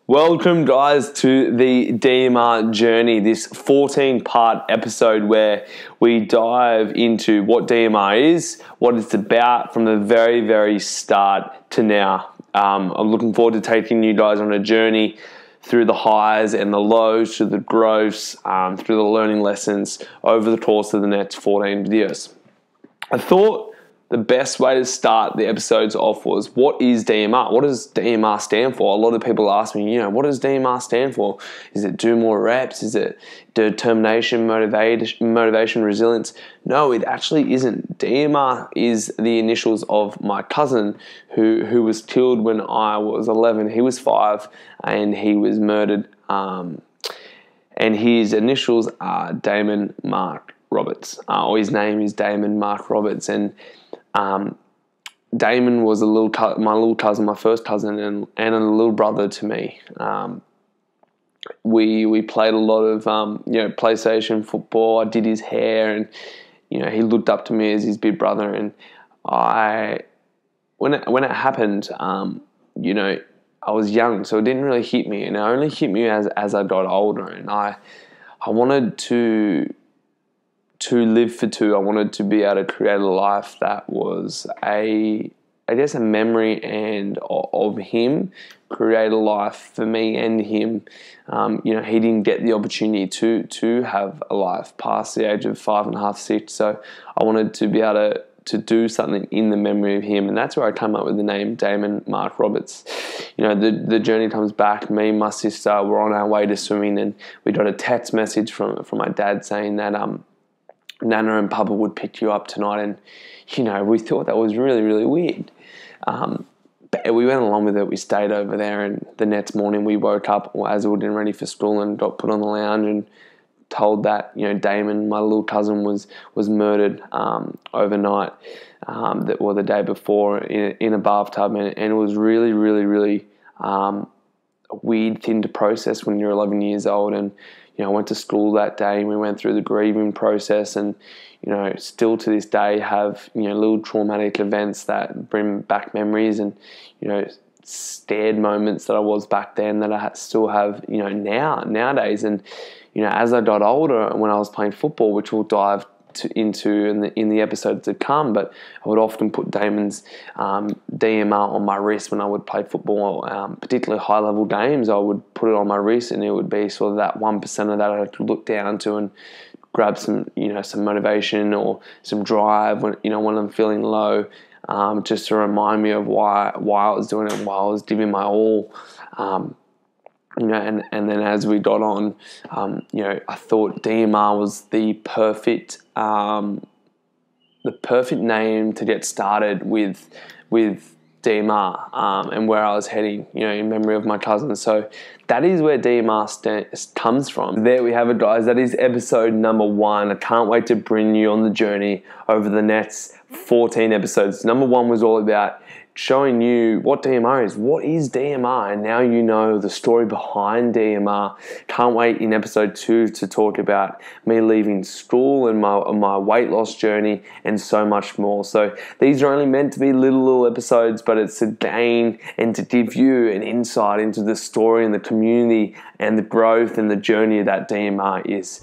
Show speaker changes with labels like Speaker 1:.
Speaker 1: Welcome, guys, to the DMR journey, this 14-part episode where we dive into what DMR is, what it's about from the very, very start to now. I'm looking forward to taking you guys on a journey through the highs and the lows, through the growths, through the learning lessons over the course of the next 14 videos. I thought the best way to start the episodes off was, what is DMR? What does DMR stand for? A lot of people ask me, what does DMR stand for? Is it do more reps? Is it determination, motivation, resilience? No, it actually isn't. DMR is the initials of my cousin who was killed when I was 11. He was 5 and he was murdered. And his initials are Damon Mark Roberts, or his name is Damon Mark Roberts. And Damon was my little cousin, my first cousin, and a little brother to me. We played a lot of PlayStation football. I did his hair, and he looked up to me as his big brother. And when it happened, I was young, so it didn't really hit me, and it only hit me as I got older. And I wanted to live for two. I wanted to be able to create a life that was a memory of him, create a life for me and him. He didn't get the opportunity to have a life past the age of 5.5, 6. So I wanted to be able to do something in the memory of him, and that's where I came up with the name Damon Mark Roberts. The journey comes back. Me and my sister were on our way to swimming, and we got a text message from my dad saying that Nana and Papa would pick you up tonight, and we thought that was really, really weird. But we went along with it. We stayed over there, and the next morning we woke up as we were getting ready for school and got put on the lounge and told that Damon, my little cousin, was murdered overnight, the day before in a bathtub, and it was really, really, really a weird thing to process when you're 11 years old. And I went to school that day and we went through the grieving process, and still to this day have little traumatic events that bring back memories and scared moments that I was back then that I still have nowadays. And as I got older, when I was playing football, which we'll dive into in the episodes to come, but I would often put Damon's DMR on my wrist when I would play football, particularly high level games. I would put it on my wrist, and it would be sort of that 1% of that I could look down to and grab some some motivation or some drive when I'm feeling low, just to remind me of why I was doing it, why I was giving my all. And then as we got on, I thought DMR was the perfect name to get started with DMR, and where I was heading, in memory of my cousin. So that is where DMR comes from. There we have it, guys. That is episode number 1. I can't wait to bring you on the journey over the next 14 episodes. Number 1 was all about showing you what DMR is. What is DMR? And now you know the story behind DMR. Can't wait in episode 2 to talk about me leaving school and my weight loss journey and so much more. So these are only meant to be little episodes, but it's to gain and to give you an insight into the story and the community and the growth and the journey that DMR is.